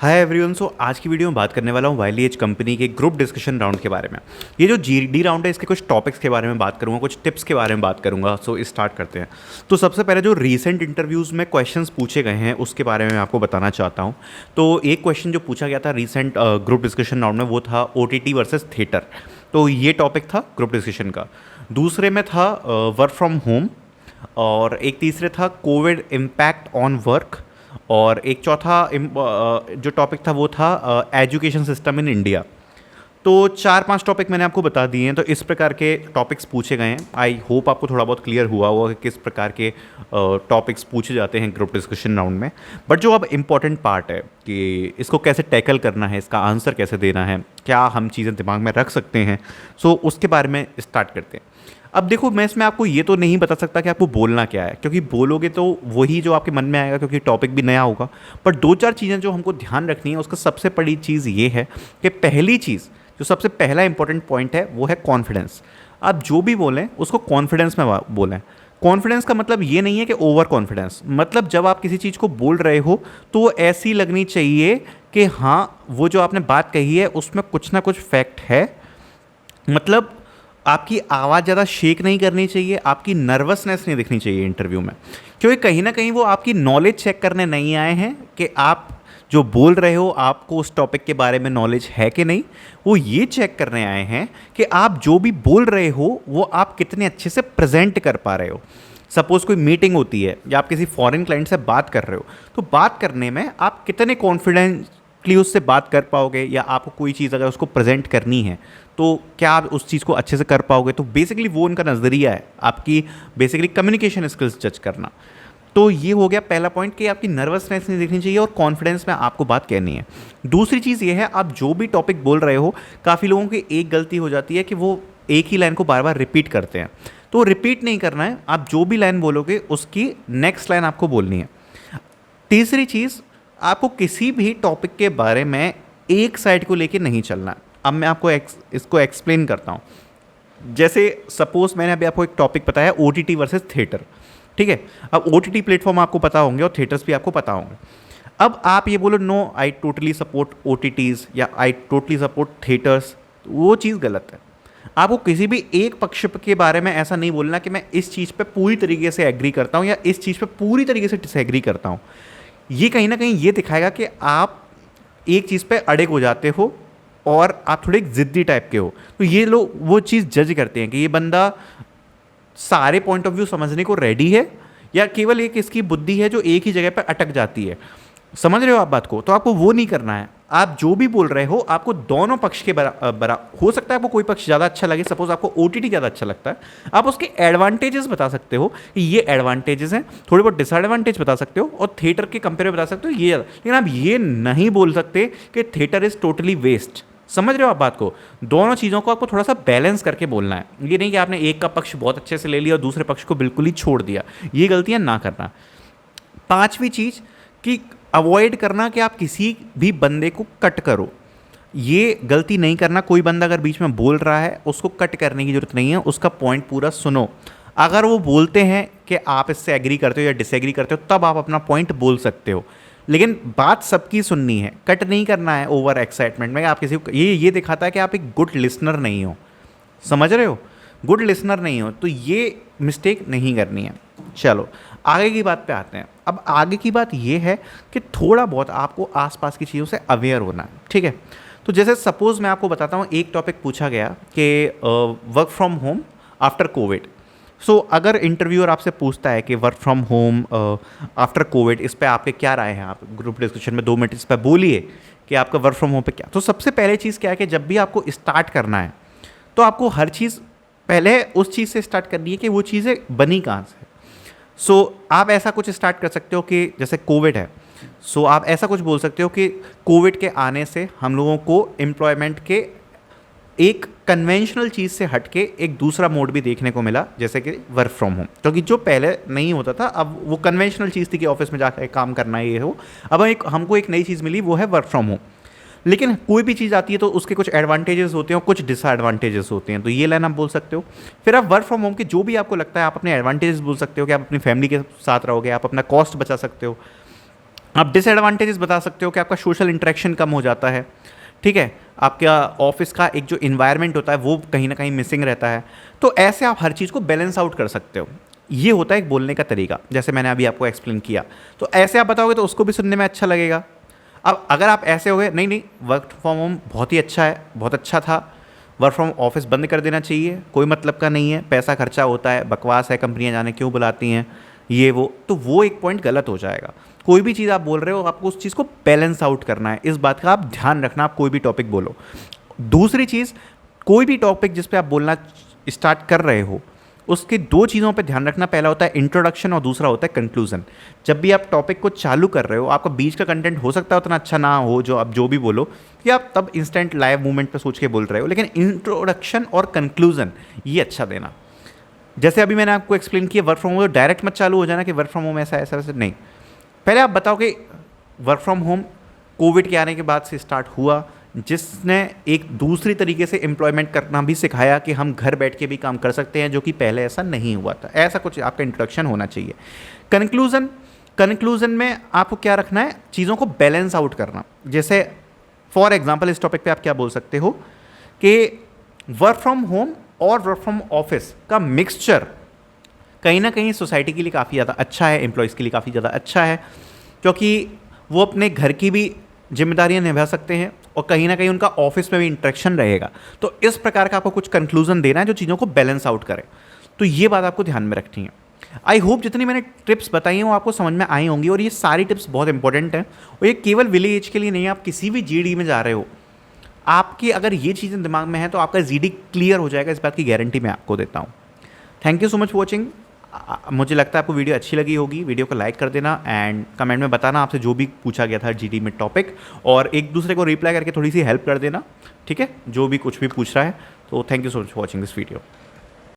Hi everyone. सो आज की video में बात करने वाला हूँ वाइली एज कंपनी के ग्रुप डिस्कशन राउंड के बारे में। ये जो जीडी राउंड है इसके कुछ टॉपिक्स के बारे में बात करूँगा, कुछ टिप्स के बारे में बात करूँगा। सो स्टार्ट करते हैं। तो सबसे पहले जो रीसेंट इंटरव्यूज़ में क्वेश्चंस पूछे गए हैं उसके बारे में मैं आपको बताना चाहता हूँ। तो एक क्वेश्चन जो पूछा गया था रीसेंट ग्रुप डिस्कशन राउंड में वो था OTT वर्सेस थिएटर। तो ये टॉपिक था ग्रुप डिस्कशन का। दूसरे में था वर्क फ्रॉम होम, और एक तीसरे था कोविड इम्पैक्ट ऑन वर्क, और एक चौथा जो टॉपिक था वो था एजुकेशन सिस्टम इन इंडिया। तो 4-5 टॉपिक मैंने आपको बता दिए हैं। तो इस प्रकार के टॉपिक्स पूछे गए हैं। आई होप आपको थोड़ा बहुत क्लियर हुआ होगा कि किस प्रकार के टॉपिक्स पूछे जाते हैं ग्रुप डिस्कशन राउंड में। बट जो अब इम्पॉर्टेंट पार्ट है कि इसको कैसे टैकल करना है, इसका आंसर कैसे देना है, क्या हम चीज़ें दिमाग में रख सकते हैं, सो उसके बारे में स्टार्ट करते हैं। अब देखो, मैं इसमें आपको ये तो नहीं बता सकता कि आपको बोलना क्या है, क्योंकि बोलोगे तो वही जो आपके मन में आएगा, क्योंकि टॉपिक भी नया होगा। पर 2-4 चीज़ें जो हमको ध्यान रखनी है, उसका सबसे बड़ी चीज़ ये है कि पहली चीज़ जो सबसे पहला इंपॉर्टेंट पॉइंट है वो है कॉन्फिडेंस। आप जो भी बोलें उसको कॉन्फिडेंस में बोलें। कॉन्फिडेंस का मतलब ये नहीं है कि ओवर कॉन्फिडेंस, मतलब जब आप किसी चीज़ को बोल रहे हो तो वो ऐसी लगनी चाहिए कि हाँ, वो जो आपने बात कही है उसमें कुछ ना कुछ फैक्ट है। मतलब आपकी आवाज़ ज़्यादा शेक नहीं करनी चाहिए, आपकी नर्वसनेस नहीं दिखनी चाहिए इंटरव्यू में, क्योंकि कहीं ना कहीं वो आपकी नॉलेज चेक करने नहीं आए हैं कि आप जो बोल रहे हो आपको उस टॉपिक के बारे में नॉलेज है कि नहीं। वो ये चेक करने आए हैं कि आप जो भी बोल रहे हो वो आप कितने अच्छे से प्रेजेंट कर पा रहे हो। सपोज़ कोई मीटिंग होती है या आप किसी फॉरेन क्लाइंट से बात कर रहे हो, तो बात करने में आप कितने कॉन्फिडेंटली उससे बात कर पाओगे, या आपको कोई चीज़ अगर उसको प्रेजेंट करनी है तो क्या आप उस चीज़ को अच्छे से कर पाओगे। तो बेसिकली वो उनका नज़रिया है, आपकी बेसिकली कम्युनिकेशन स्किल्स जज करना। तो ये हो गया पहला पॉइंट कि आपकी नर्वसनेस नहीं दिखनी चाहिए और कॉन्फिडेंस में आपको बात कहनी है। दूसरी चीज़ ये है, आप जो भी टॉपिक बोल रहे हो, काफ़ी लोगों की एक गलती हो जाती है कि वो एक ही लाइन को बार बार रिपीट करते हैं। तो रिपीट नहीं करना है, आप जो भी लाइन बोलोगे उसकी नेक्स्ट लाइन आपको बोलनी है। तीसरी चीज़, आपको किसी भी टॉपिक के बारे में एक साइड को लेके नहीं चलना है। अब मैं आपको इसको एक्सप्लेन करता हूँ। जैसे सपोज मैंने अभी आपको एक टॉपिक बताया OTT वर्सेस थिएटर, ठीक है। अब OTT प्लेटफॉर्म आपको पता होंगे और थिएटर्स भी आपको पता होंगे। अब आप ये बोलो no I totally support OTTs या आई टोटली सपोर्ट थिएटर्स, वो चीज़ गलत है। आपको किसी भी एक पक्ष के बारे में ऐसा नहीं बोलना कि मैं इस चीज़ पे पूरी तरीके से एग्री करता हूँ या इस चीज़ पे पूरी तरीके से डिसएग्री करता हूँ। ये कहीं ना कहीं ये दिखाएगा कि आप एक चीज़ पे अड़े हो जाते हो और आप थोड़े एक ज़िद्दी टाइप के हो। तो ये लोग वो चीज़ जज करते हैं कि ये बंदा सारे पॉइंट ऑफ व्यू समझने को रेडी है या केवल एक इसकी बुद्धि है जो एक ही जगह पर अटक जाती है। समझ रहे हो आप बात को? तो आपको वो नहीं करना है। आप जो भी बोल रहे हो आपको दोनों पक्ष के बरा हो सकता है आपको कोई पक्ष ज़्यादा अच्छा लगे, सपोज आपको OTT ज़्यादा अच्छा लगता है, आप उसके एडवांटेजेस बता सकते हो कि ये एडवांटेजेस हैं, थोड़े बहुत डिसएडवांटेज बता सकते हो, और थिएटर के कंपेयर में बता सकते हो ये। लेकिन आप ये नहीं बोल सकते कि थिएटर इज़ टोटली वेस्ट। समझ रहे हो आप बात को? दोनों चीज़ों को आपको थोड़ा सा बैलेंस करके बोलना है। ये नहीं कि आपने एक का पक्ष बहुत अच्छे से ले लिया और दूसरे पक्ष को बिल्कुल ही छोड़ दिया। ये गलतियां ना करना। पांचवी चीज़ कि अवॉइड करना कि आप किसी भी बंदे को कट करो। ये गलती नहीं करना। कोई बंदा अगर बीच में बोल रहा है उसको कट करने की जरूरत नहीं है, उसका पॉइंट पूरा सुनो। अगर वो बोलते हैं कि आप इससे एग्री करते हो या डिसएग्री करते हो तब आप अपना पॉइंट बोल सकते हो, लेकिन बात सबकी सुननी है, कट नहीं करना है ओवर एक्साइटमेंट में। आप किसी को ये दिखाता है कि आप एक गुड लिसनर नहीं हो। समझ रहे हो? गुड लिसनर नहीं हो, तो ये मिस्टेक नहीं करनी है। चलो आगे की बात पे आते हैं। अब आगे की बात ये है कि थोड़ा बहुत आपको आसपास की चीज़ों से अवेयर होना है, ठीक है। तो जैसे सपोज़ मैं आपको बताता हूँ, एक टॉपिक पूछा गया कि work from home after Covid. So अगर इंटरव्यूअर आपसे पूछता है कि work from home after Covid, इस पर आपके क्या राय हैं, आप ग्रुप डिस्कशन में 2 मिनट इस पर बोलिए कि आपका वर्क फ्रॉम होम पे क्या। तो सबसे पहले चीज़ क्या है कि जब भी आपको स्टार्ट करना है तो आपको हर चीज़ पहले उस चीज़ से स्टार्ट करनी है कि वो चीज़ें बनी कहाँ से। सो आप ऐसा कुछ स्टार्ट कर सकते हो कि जैसे कोविड है, सो आप ऐसा कुछ बोल सकते हो कि कोविड के आने से हम लोगों को एम्प्लॉयमेंट के एक कन्वेंशनल चीज़ से हटके एक दूसरा मोड भी देखने को मिला, जैसे कि वर्क फ्रॉम होम। क्योंकि जो पहले नहीं होता था, अब वो कन्वेंशनल चीज़ थी कि ऑफिस में जाकर काम करना ये हो, अब हमको एक नई चीज़ मिली, वो है वर्क फ्रॉम होम। लेकिन कोई भी चीज़ आती है तो उसके कुछ एडवांटेजेस होते हैं और कुछ डिसएडवांटेजेस होते हैं। तो ये लाइन आप बोल सकते हो। फिर आप वर्क फ्रॉम होम के जो भी आपको लगता है आप अपने एडवांटेजेस बोल सकते हो कि आप अपनी फैमिली के साथ रहोगे, आप अपना कॉस्ट बचा सकते हो। आप डिसएडवांटेजेस बता सकते हो कि आपका सोशल इंटरेक्शन कम हो जाता है, ठीक है, आपका ऑफिस का एक जो इन्वायरमेंट होता है वो कहीं ना कहीं मिसिंग रहता है। तो ऐसे आप हर चीज़ को बैलेंस आउट कर सकते हो। ये होता है एक बोलने का तरीका, जैसे मैंने अभी आपको एक्सप्लेन किया। तो ऐसे आप बताओगे तो उसको भी सुनने में अच्छा लगेगा। अब अगर आप ऐसे हो गए, नहीं नहीं वर्क फ्रॉम होम बहुत ही अच्छा है, बहुत अच्छा था, वर्क फ्रॉम ऑफिस बंद कर देना चाहिए, कोई मतलब का नहीं है, पैसा खर्चा होता है, बकवास है, कंपनियां जाने क्यों बुलाती हैं, ये वो, तो वो एक पॉइंट गलत हो जाएगा। कोई भी चीज़ आप बोल रहे हो, आपको उस चीज़ को बैलेंस आउट करना है, इस बात का आप ध्यान रखना, आप कोई भी टॉपिक बोलो। दूसरी चीज़, कोई भी टॉपिक जिस पे आप बोलना स्टार्ट कर रहे हो, उसके दो चीज़ों पे ध्यान रखना, पहला होता है इंट्रोडक्शन और दूसरा होता है कंक्लूजन। जब भी आप टॉपिक को चालू कर रहे हो, आपका बीच का कंटेंट हो सकता है उतना अच्छा ना हो, जो आप जो भी बोलो, कि आप तब इंस्टेंट लाइव मूवमेंट पे सोच के बोल रहे हो, लेकिन इंट्रोडक्शन और कंक्लूजन ये अच्छा देना। जैसे अभी मैंने आपको एक्सप्लेन किया, वर्क फ्रॉम होम डायरेक्ट मत चालू हो जाना कि वर्क फ्रॉम होम ऐसा ऐसा वैसे, नहीं। पहले आप बताओ कि वर्क फ्रॉम होम कोविड के आने के बाद से स्टार्ट हुआ, जिसने एक दूसरी तरीके से एम्प्लॉयमेंट करना भी सिखाया कि हम घर बैठ के भी काम कर सकते हैं, जो कि पहले ऐसा नहीं हुआ था। ऐसा कुछ आपका इंट्रोडक्शन होना चाहिए। कंक्लूजन, कंक्लूजन में आपको क्या रखना है, चीज़ों को बैलेंस आउट करना। जैसे फॉर एग्जांपल इस टॉपिक पे आप क्या बोल सकते हो कि वर्क फ्रॉम होम और वर्क फ्रॉम ऑफिस का मिक्सचर कहीं ना कहीं सोसाइटी के लिए काफ़ी ज़्यादा अच्छा है, एम्प्लॉयज़ के लिए काफ़ी ज़्यादा अच्छा है, क्योंकि वो अपने घर की भी जिम्मेदारियां निभा सकते हैं और कहीं ना कहीं उनका ऑफिस में भी इंटरेक्शन रहेगा। तो इस प्रकार का आपको कुछ कंक्लूजन देना है जो चीज़ों को बैलेंस आउट करे। तो ये बात आपको ध्यान में रखनी है। आई होप जितनी मैंने टिप्स बताई हैं वो आपको समझ में आई होंगी, और ये सारी टिप्स बहुत इंपॉर्टेंट हैं, और ये केवल विलेज के लिए नहीं है। आप किसी भी जीडी में जा रहे हो, आपकी अगर ये चीज़ें दिमाग में हैं तो आपका जीडी क्लियर हो जाएगा, इस बात की गारंटी मैं आपको देता हूँ। Thank you so much for watching. मुझे लगता है आपको वीडियो अच्छी लगी होगी। वीडियो को लाइक कर देना एंड कमेंट में बताना आपसे जो भी पूछा गया था जीडी में टॉपिक, और एक दूसरे को रिप्लाई करके थोड़ी सी हेल्प कर देना, ठीक है, जो भी कुछ भी पूछ रहा है। तो thank you so much for watching this video.